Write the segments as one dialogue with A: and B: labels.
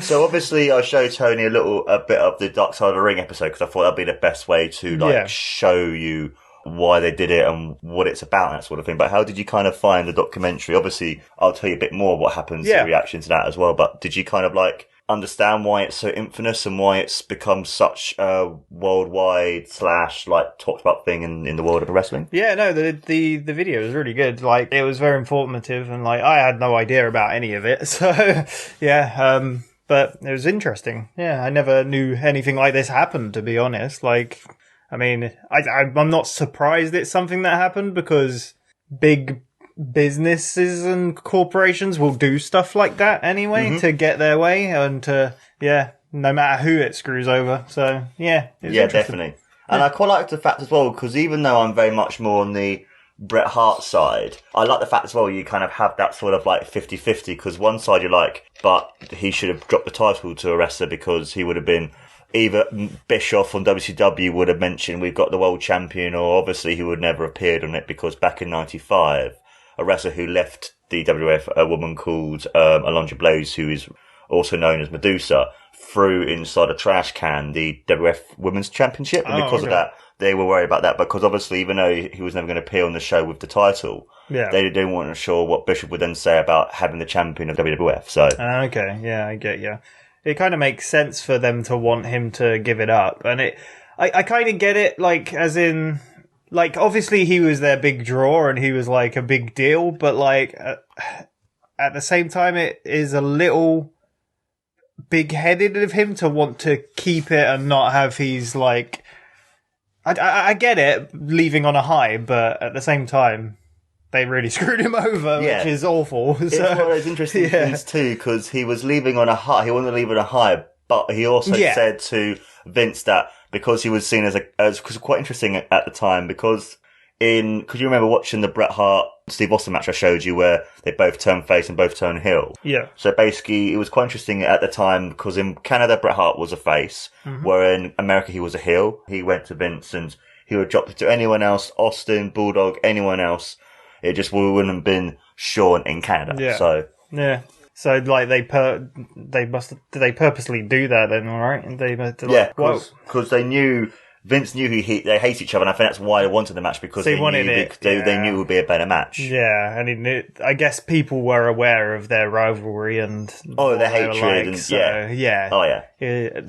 A: So obviously I showed Tony a bit of the Dark Side of the Ring episode because I thought that'd be the best way to show you why they did it and what it's about and that sort of thing. But how did you kind of find the documentary? Obviously I'll tell you a bit more what happens in reaction to that as well, but did you kind of understand why it's so infamous and why it's become such a worldwide / talked about thing in the world of wrestling?
B: Yeah, no, the video was really good. It was very informative, and I had no idea about any of it. So yeah, but it was interesting. Yeah, I never knew anything like this happened, to be honest. I'm not surprised it's something that happened because big businesses and corporations will do stuff like that anyway to get their way and no matter who it screws over. So yeah,
A: definitely. And I quite like the fact as well, because even though I'm very much more on the Bret Hart side, I like the fact as well you kind of have that sort of 50-50, because one side you're but he should have dropped the title to a wrestler because he would have been either Bischoff on WCW would have mentioned we've got the world champion, or obviously he would never appeared on it because back in 95 a wrestler who left the WWF, a woman called Alondra Blaze, who is also known as Medusa, threw inside a trash can the WWF Women's Championship. And because of that, they were worried about that, because obviously even though he was never going to appear on the show with the title, they didn't want to sure what Bishop would then say about having the champion of WWF. So
B: okay, yeah, I get you. It kind of makes sense for them to want him to give it up. And I kind of get it, as in... obviously he was their big draw and he was, a big deal, but, at the same time, it is a little big-headed of him to want to keep it and not have he's, I get it, leaving on a high, but at the same time, they really screwed him over, which is awful. So,
A: it's one of those interesting things, too, because he was leaving on a high. He wanted to leave on a high, but he also said to Vince that because he was seen as quite interesting at the time, because you remember watching the Bret Hart Steve Austin match I showed you where they both turn face and both turn heel.
B: Yeah.
A: So basically it was quite interesting at the time because in Canada Bret Hart was a face, where in America he was a heel. He went to Vince and he would drop it to anyone else, Austin, Bulldog, anyone else. It just wouldn't have been Shawn in Canada.
B: Yeah.
A: So
B: yeah. So they purposely do that then, all right? And
A: because Vince knew they hate each other, and I think that's why they wanted the match, because they knew it would be a better match.
B: Yeah, and I guess people were aware of their rivalry and
A: their hatred,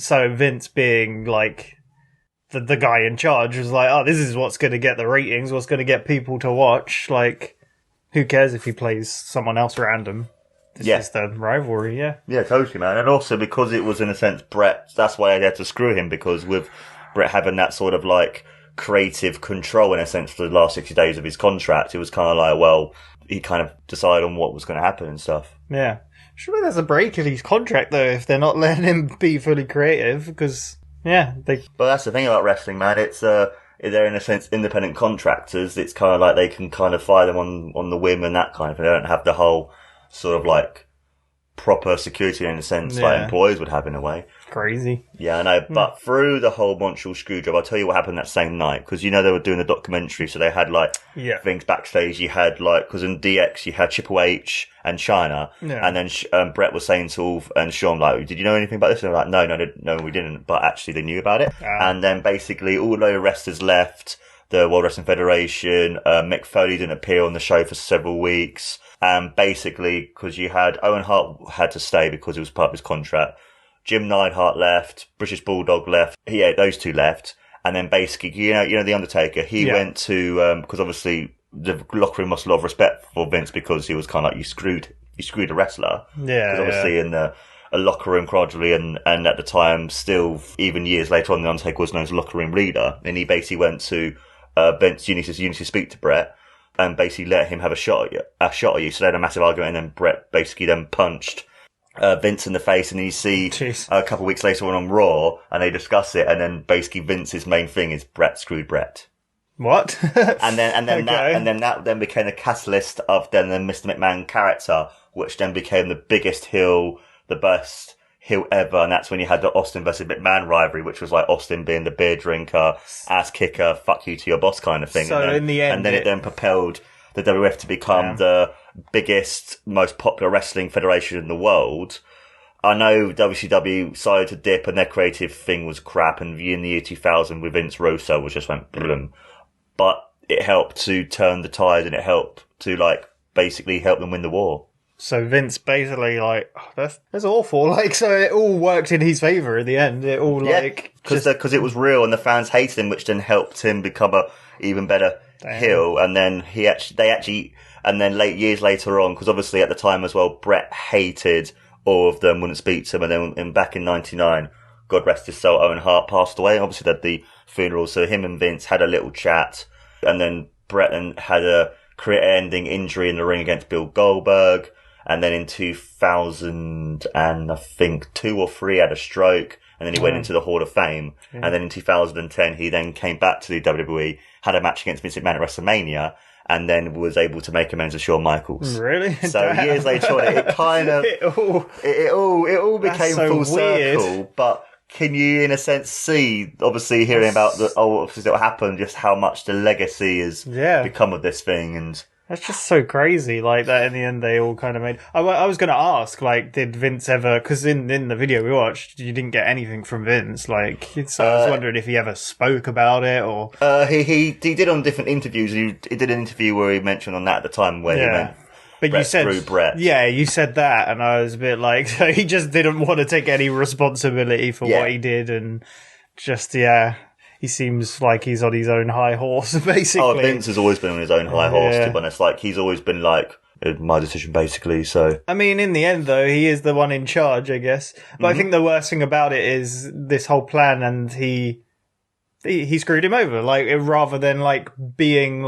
B: So Vince being the guy in charge was this is what's going to get the ratings, what's going to get people to watch. Who cares if he plays someone else random? It's just the rivalry,
A: Yeah, totally, man. And also because it was, in a sense, Bret, that's why they had to screw him, because with Bret having that sort of creative control, in a sense, for the last 60 days of his contract, it was kind of he kind of decided on what was going to happen and stuff.
B: Yeah. Surely there's a break in his contract, though, if they're not letting him be fully creative, because, But
A: that's the thing about wrestling, man. It's, they're, in a sense, independent contractors. It's kind of they can kind of fire them on the whim and that kind of thing. They don't have the whole sort of proper security, in a sense, employees would have, in a way.
B: Crazy.
A: Yeah, I know. But through the whole Montreal Screw Job, I'll tell you what happened that same night, because they were doing the documentary, so they had things backstage. You had because in DX you had Triple H and China, and then Bret was saying to Ulf and Shawn, did you know anything about this? And they're no, we didn't. But actually, they knew about it. And then basically all the wrestlers left the World Wrestling Federation. Mick Foley didn't appear on the show for several weeks. And basically, because you had Owen Hart had to stay because it was part of his contract. Jim Neidhart left. British Bulldog left. Those two left. And then basically, the Undertaker, he went to, because obviously the locker room lost a lot of respect for Vince, because he was kind of you screwed a wrestler.
B: Yeah.
A: Because obviously in a locker room gradually, and at the time, still, even years later on, the Undertaker was known as locker room leader. And he basically went to Vince, you need to speak to Bret, and basically let him have a shot at you. So they had a massive argument, and then Bret basically then punched Vince in the face, and you see a couple of weeks later on Raw, and they discuss it, and then basically Vince's main thing is Bret screwed Bret.
B: What?
A: and then that became a catalyst of then the Mr. McMahon character, which then became the biggest heel, the best heel ever, and that's when you had the Austin versus McMahon rivalry, which was Austin being the beer drinker, ass kicker, fuck you to your boss kind of thing.
B: So in the end,
A: and then it then propelled the WWF to become the biggest, most popular wrestling federation in the world. I know WCW started to dip and their creative thing was crap, and in the year 2000 with Vince Russo was just went boom. But it helped to turn the tide, and it helped to basically help them win the war.
B: So Vince basically that's awful. So it all worked in his favor in the end. It all
A: because it was real and the fans hated him, which then helped him become a even better heel. And then and then years later on, because obviously at the time as well, Brett hated all of them, wouldn't speak to them, and then back in '99, God rest his soul, Owen Hart passed away. Obviously, they had the funeral, so him and Vince had a little chat, and then Brett had a career-ending injury in the ring against Bill Goldberg, and then in 2000, and I think 2 or 3, had a stroke, and then he went into the Hall of Fame, and then in 2010, he then came back to the WWE, had a match against Vince McMahon at WrestleMania, and then was able to make amends with Shawn Michaels.
B: Really?
A: So years later on, it kind of it all became full circle. But can you, in a sense, see, obviously, hearing about obviously what happened, just how much the legacy has become of this thing, and.
B: That's just so crazy, that in the end they all kind of made... I was going to ask, did Vince ever... Because in the video we watched, you didn't get anything from Vince, so I was wondering if he ever spoke about it, or...
A: He did on different interviews. He did an interview where he mentioned on that at the time where he went... But Brett you said... Through Brett.
B: Yeah, you said that, and I was a bit so he just didn't want to take any responsibility for what he did, and just, he seems like he's on his own high horse, basically.
A: Oh, Vince has always been on his own high horse, to be honest. He's always been my decision, basically, so...
B: I mean, in the end, though, he is the one in charge, I guess. But I think the worst thing about it is this whole plan, and he screwed him over. Rather than, being,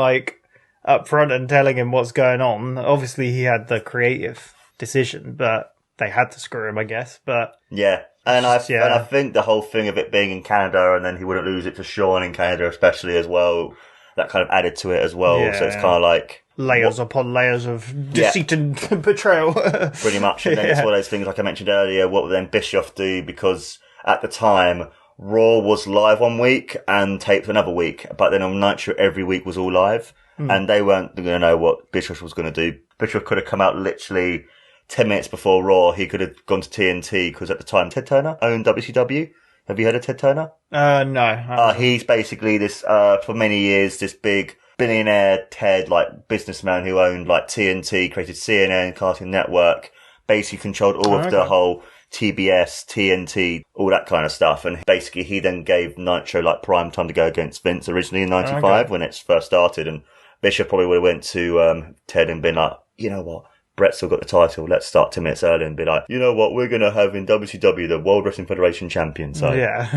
B: upfront and telling him what's going on. Obviously, he had the creative decision, but they had to screw him, I guess. But...
A: Yeah. And I think the whole thing of it being in Canada, and then he wouldn't lose it to Shawn in Canada, especially as well, that kind of added to it as well. Yeah, so it's kind of
B: layers upon layers of deceit and betrayal.
A: Pretty much. And then it's one of those things, like I mentioned earlier, what would then Bischoff do? Because at the time, Raw was live one week and taped another week. But then on Nitro, every week was all live. And they weren't going to know what Bischoff was going to do. Bischoff could have come out literally 10 minutes before Raw. He could have gone to TNT, because at the time Ted Turner owned WCW. Have you heard of Ted Turner?
B: No.
A: He's basically this, for many years, this big billionaire Ted, businessman who owned TNT, created CNN, Cartoon Network, basically controlled all of the whole TBS, TNT, all that kind of stuff. And basically he then gave Nitro prime time to go against Vince originally in 95 when it first started. And Bishop probably would have went to Ted and been you know what? Brett's still got the title. Let's start 10 minutes early and be you know what? We're going to have in WCW the World Wrestling Federation champion. So,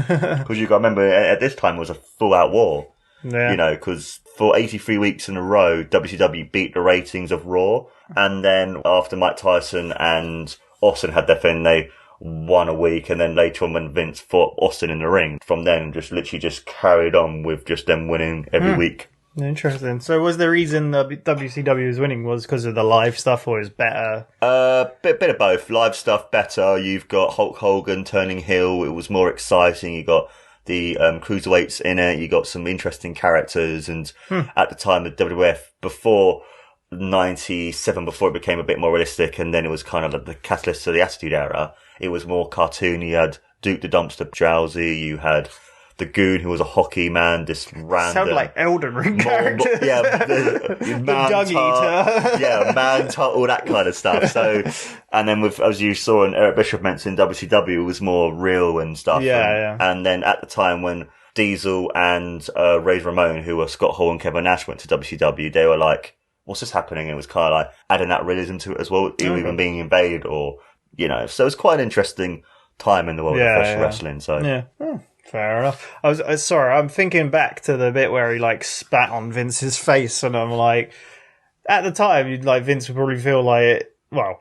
A: because you got to remember, at this time it was a full-out war. Yeah. Because for 83 weeks in a row, WCW beat the ratings of Raw. And then after Mike Tyson and Austin had their thing, they won a week. And then later on, when Vince fought Austin in the ring, from then just literally carried on with just them winning every week.
B: Interesting. So was the reason the WCW was winning was because of the live stuff, or is better?
A: Bit of both. Live stuff better. You've got Hulk Hogan turning heel. It was more exciting. You got the cruiserweights in it. You got some interesting characters. And at the time, the WWF, before 97, before it became a bit more realistic, and then it was kind of the catalyst to the Attitude Era, it was more cartoony. You had Duke the Dumpster Drowsy. You had the Goon, who was a hockey man, this random...
B: Sound like Elden Ring characters.
A: The
B: Dug Eater.
A: Man Tut, all that kind of stuff. So, and then as you saw, and Eric Bischoff mentioned, WCW was more real and stuff. And then at the time when Diesel and Razor Ramon, who were Scott Hall and Kevin Nash, went to WCW, they were what's this happening? And it was kind of adding that realism to it as well, even being invaded or, So it's quite an interesting time in the world of professional wrestling. So
B: fair enough. I was sorry. I'm thinking back to the bit where he spat on Vince's face, and I'm at the time, Vince would probably feel well,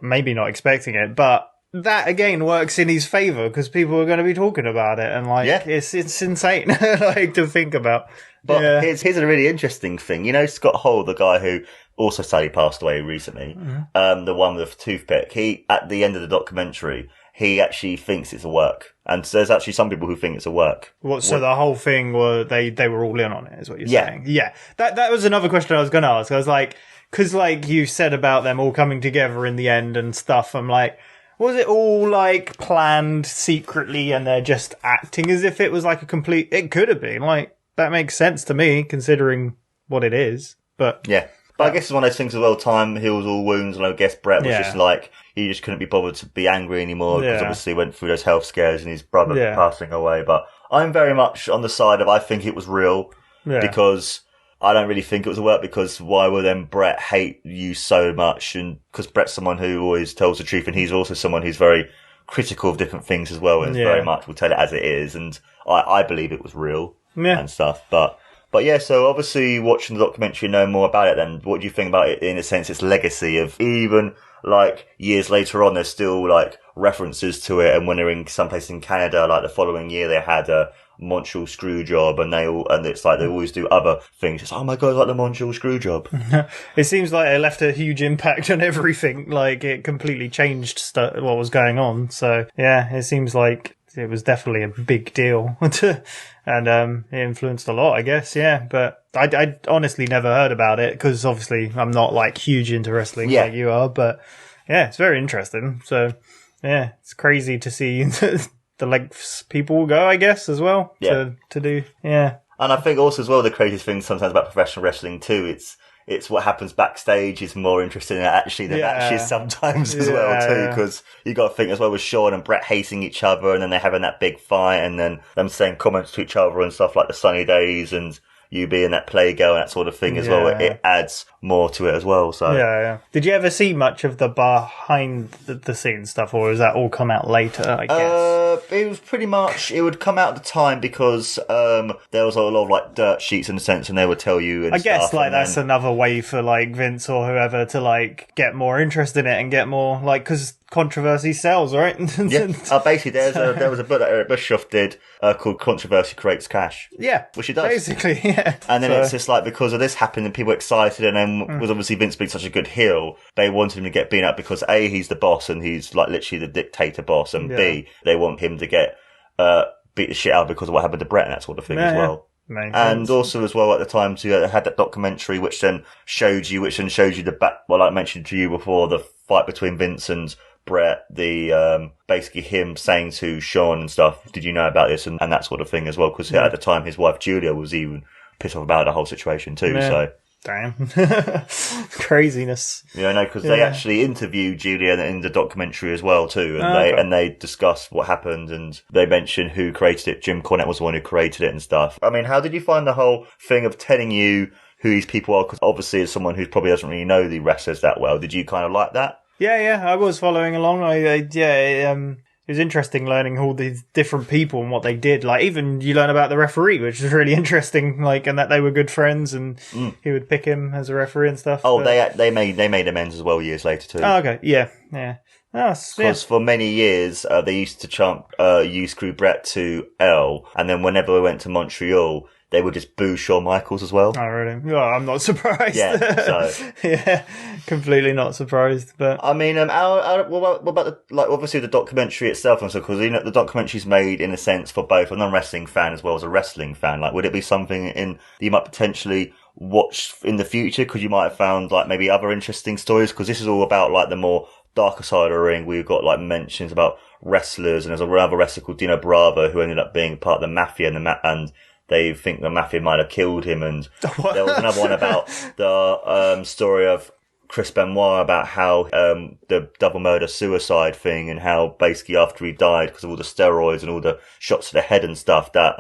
B: maybe not expecting it, but that again works in his favor because people are going to be talking about it, and it's insane to think about.
A: But here's a really interesting thing. Scott Hall, the guy who also sadly passed away recently, the one with the toothpick. He, at the end of the documentary, he actually thinks it's a work. And so there's actually some people who think it's a work.
B: So the whole thing they were all in on it, is what you're saying? Yeah. That was another question I was going to ask. I was because you said about them all coming together in the end and stuff, I'm Was it all, like, planned secretly and they're just acting as if it was, like, a complete... It could have been. Like, that makes sense to me, considering what it is. But...
A: Yeah. But I guess it's one of those things as well, time heals all wounds, and I guess Brett was just like, he just couldn't be bothered to be angry anymore, because obviously he went through those health scares and his brother passing away. But I'm very much on the side of, I think it was real, because... I don't really think it was a work, because why would then Brett hate you so much? And because Brett's someone who always tells the truth, and he's also someone who's very critical of different things as well, and very much will tell it as it is. And I believe it was real and stuff. But yeah, so obviously watching the documentary, know more about it, then what do you think about it in a sense, its legacy of even like years later on, there's still like references to it, and when they're in some place in Canada, like the following year they had a Montreal Screw Job, and it's like they always do other things. It's, oh my god, like the Montreal Screw Job.
B: It seems like it left a huge impact on everything. Like it completely changed what was going on. So yeah, it seems like it was definitely a big deal, and it influenced a lot, I guess. Yeah, but I honestly never heard about it, because obviously I'm not like huge into wrestling like you are. But yeah, it's very interesting. So yeah, it's crazy to see. The lengths people will go, I guess, as well, to do, And
A: I think also as well, the craziest thing sometimes about professional wrestling too, it's what happens backstage is more interesting than actually the matches sometimes as well too, because you got to think as well with Shawn and Brett hating each other, and then they're having that big fight, and then them saying comments to each other and stuff like the sunny days, and you being that playgirl and that sort of thing as well. It adds more to it as well. So
B: Did you ever see much of the behind the scenes stuff, or does that all come out later, I guess?
A: It was pretty much, it would come out at the time, because there was a lot of like dirt sheets in a sense, and they would tell you and
B: I guess
A: stuff,
B: like that's another way for like Vince or whoever to like get more interest in it and get more like, because controversy sells, right?
A: Basically there was a book that Eric Bischoff did called Controversy Creates Cash.
B: Yeah,
A: which it does.
B: Basically,
A: And then it's just like, because of this happened and people were excited, and then was obviously Vince being such a good heel, they wanted him to get beaten up because A, he's the boss and he's like literally the dictator boss, and B, they want him to get beat the shit out because of what happened to Brett and that sort of thing as well. And also as well at the time too, they had that documentary which then showed you the back, well, like I mentioned to you before, the fight between Vince and Brett, the basically him saying to Shawn and stuff, did you know about this, and that sort of thing as well, because at the time his wife Julia was even pissed off about the whole situation too. So
B: damn. Craziness.
A: Because they actually interviewed Julia in the documentary as well too, and they discussed what happened, and they mentioned who created it. Jim Cornette was the one who created it and stuff. I mean, how did you find the whole thing of telling you who these people are? Because obviously as someone who probably doesn't really know the wrestlers that well, did you kind of like that?
B: Yeah, I was following along. It was interesting learning all these different people and what they did. Like, even you learn about the referee, which is really interesting. Like, and that they were good friends, and he would pick him as a referee and stuff.
A: Oh, they made amends as well years later too.
B: Oh, okay, yeah.
A: Because for many years they used to chant "You screw Brett" to L, and then whenever we went to Montreal, they would just boo Shawn Michaels as well.
B: Oh, really? Well, I'm not surprised.
A: Yeah, so
B: completely not surprised. But
A: I mean, what about the, like, obviously the documentary itself, and so, because the documentary's made in a sense for both a non-wrestling fan as well as a wrestling fan. Like, would it be something that you might potentially watch in the future? Because you might have found like maybe other interesting stories. Because this is all about like the more darker side of the ring. We've got like mentions about wrestlers, and there's another wrestler called Dino Bravo who ended up being part of the mafia, and they think the mafia might have killed him. And there was another one about the story of Chris Benoit, about how the double murder suicide thing, and how basically after he died because of all the steroids and all the shots to the head and stuff, that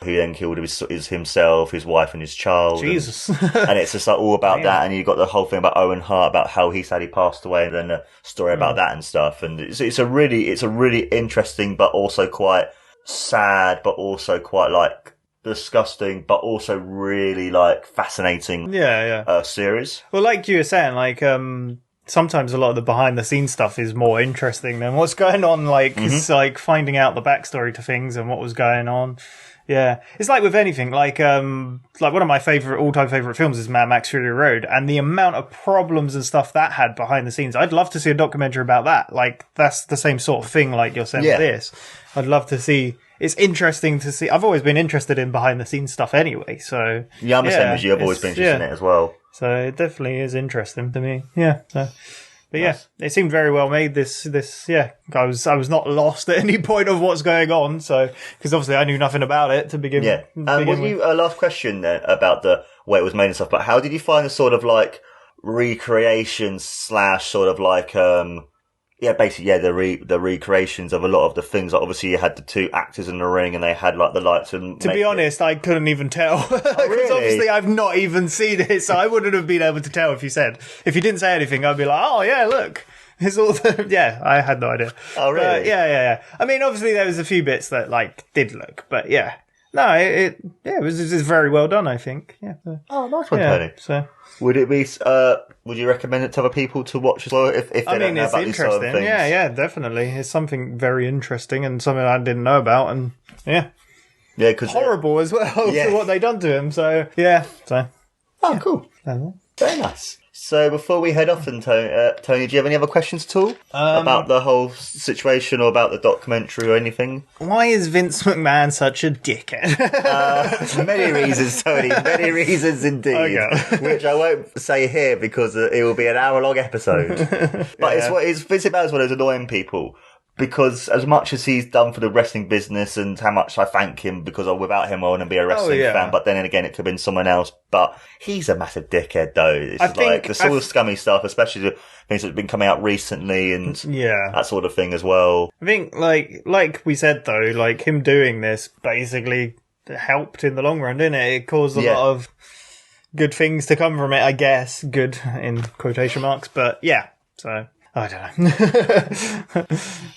A: who then killed is himself, his wife and his child.
B: Jesus.
A: And it's just like all about that, and you got the whole thing about Owen Hart, about how he said he passed away, and then a story about that and stuff. And it's a really interesting, but also quite sad, but also quite like disgusting, but also really like fascinating series.
B: Well, like you were saying, like sometimes a lot of the behind the scenes stuff is more interesting than what's going on. Like it's like finding out the backstory to things and what was going on. Yeah, it's like with anything. Like one of my all-time favorite films is Mad Max Fury Road, and the amount of problems and stuff that had behind the scenes. I'd love to see a documentary about that. Like that's the same sort of thing. Like you're saying with this, I'd love to see. It's interesting to see. I've always been interested in behind the scenes stuff anyway. So
A: I'm the same as you. I've always been interested in it as well.
B: So it definitely is interesting to me. Yeah. So But yeah, it seemed very well made. This, I was not lost at any point of what's going on. So, because obviously I knew nothing about it to begin.
A: Yeah. And was you a last question then about the way it was made and stuff? But how did you find the sort of like recreation / sort of like the recreations of a lot of the things? Like obviously you had the two actors in the ring and they had like the lights and...
B: To be honest, I couldn't even tell. Because obviously I've not even seen it, so I wouldn't have been able to tell if you didn't say anything, I'd be like, oh yeah, look. It's all I had no idea.
A: Oh really?
B: But, yeah. I mean, obviously there was a few bits that like did look, but yeah. No, it was very well done, I think. Yeah.
A: Oh, nice one, Tony.
B: So...
A: Would it be? Would you recommend it to other people to watch as well? If they don't know about these sort of things?
B: Yeah, definitely. It's something very interesting and something I didn't know about, and
A: because
B: horrible as well for what they done to him. So
A: cool, very nice. So before we head off, then Tony, do you have any other questions at all about the whole situation or about the documentary or anything?
B: Why is Vince McMahon such a dickhead?
A: Many reasons, Tony. Many reasons indeed. Okay. Which I won't say here because it will be an hour-long episode. But it's Vince McMahon is one of those annoying people. Because as much as he's done for the wrestling business and how much I thank him because without him I wouldn't be a wrestling fan, but then again it could have been someone else. But he's a massive dickhead though. It's like the sort of scummy stuff, especially the things that have been coming out recently and that sort of thing as well.
B: I think like we said though, like him doing this basically helped in the long run, didn't it? It caused a lot of good things to come from it, I guess. Good in quotation marks, but so... I don't know.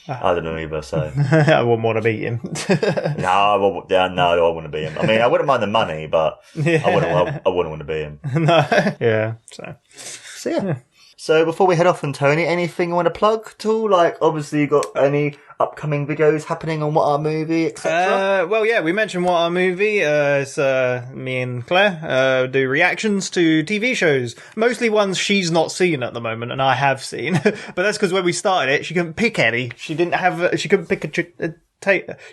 A: I don't know either, so...
B: I wouldn't want to beat him.
A: No, I don't want to beat him. I mean, I wouldn't mind the money, but I wouldn't want to beat him.
B: No. Yeah, so
A: yeah. So before we head off, and Tony, anything you want to plug at all? Like, obviously you got any upcoming videos happening on What Our Movie, etc.?
B: We mentioned What Our Movie. It's me and Claire do reactions to TV shows, mostly ones she's not seen at the moment, and I have seen. But that's because when we started it, she couldn't pick any. She couldn't pick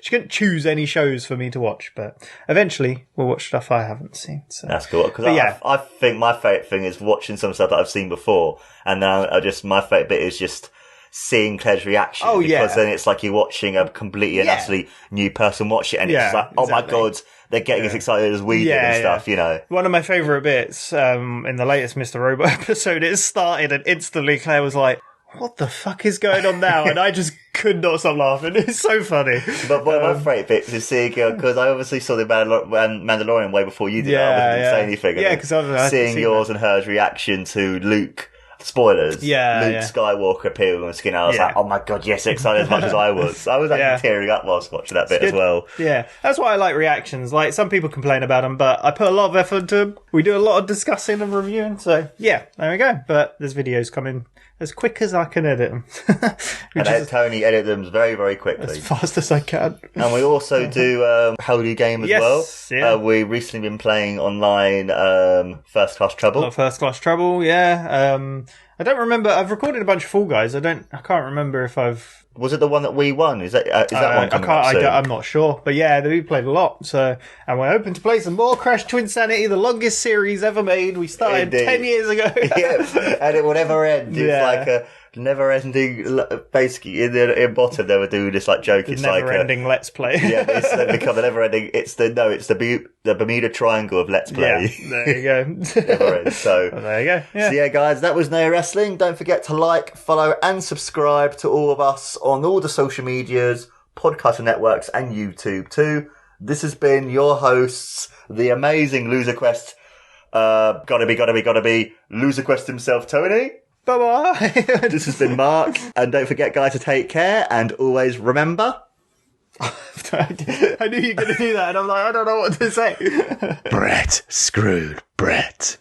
B: she couldn't choose any shows for me to watch, but eventually we'll watch stuff I haven't seen. So.
A: That's cool, because I think my favourite thing is watching some stuff that I've seen before, and now my favourite bit is just seeing Claire's reaction, because then it's like you're watching a completely and utterly new person watch it, and it's just like, oh my god, they're getting as excited as we did and stuff, you know. One
B: of my favourite bits in the latest Mr. Robot episode, it started and instantly Claire was like, what the fuck is going on now? And I just could not stop laughing. It's so funny.
A: But one of my favourite bits is seeing, because I obviously saw the Mandalorian way before you did. I wasn't going to say anything.
B: Yeah, because I've
A: seeing yours and hers reaction to Luke. Spoilers. Luke Skywalker appearing on the skin. I was like, oh my god, yes, excited as much as I was. I was actually tearing up whilst watching that bit as well. Yeah,
B: that's why I like reactions. Like, some people complain about them, but I put a lot of effort into them. We do a lot of discussing and reviewing, so there we go. But there's videos coming as quick as I can edit them.
A: And Tony edit them very, very quickly.
B: As fast as I can.
A: And we also do How Do You Game as well. Yeah. We've recently been playing online First Class Trouble.
B: First Class Trouble, I don't remember. I've recorded a bunch of Fall Guys. I can't remember if I've...
A: Was it the one that we won? Is that one coming up soon?
B: I'm not sure. But we played a lot. So, and we're hoping to play some more Crash Twinsanity, the longest series ever made. We started 10 years ago.
A: And it will never end. It's like a never-ending, basically, in bottom, they were doing this, like, joke. It's like
B: never-ending Let's Play.
A: It's become a never-ending, it's the Bermuda Triangle of Let's Play.
B: Yeah, there you go.
A: Never ends, so.
B: Well, there you go. Yeah.
A: So, guys, that was No Wrestling. Don't forget to like, follow, and subscribe to all of us on all the social medias, podcast networks, and YouTube, too. This has been your hosts, the amazing Loser Quest, gotta be, Loser Quest himself, Tony.
B: Bye-bye.
A: This has been Mark. And don't forget, guys, to take care and always remember...
B: I knew you were going to do that, and I'm like, I don't know what to say.
A: Brett screwed Brett.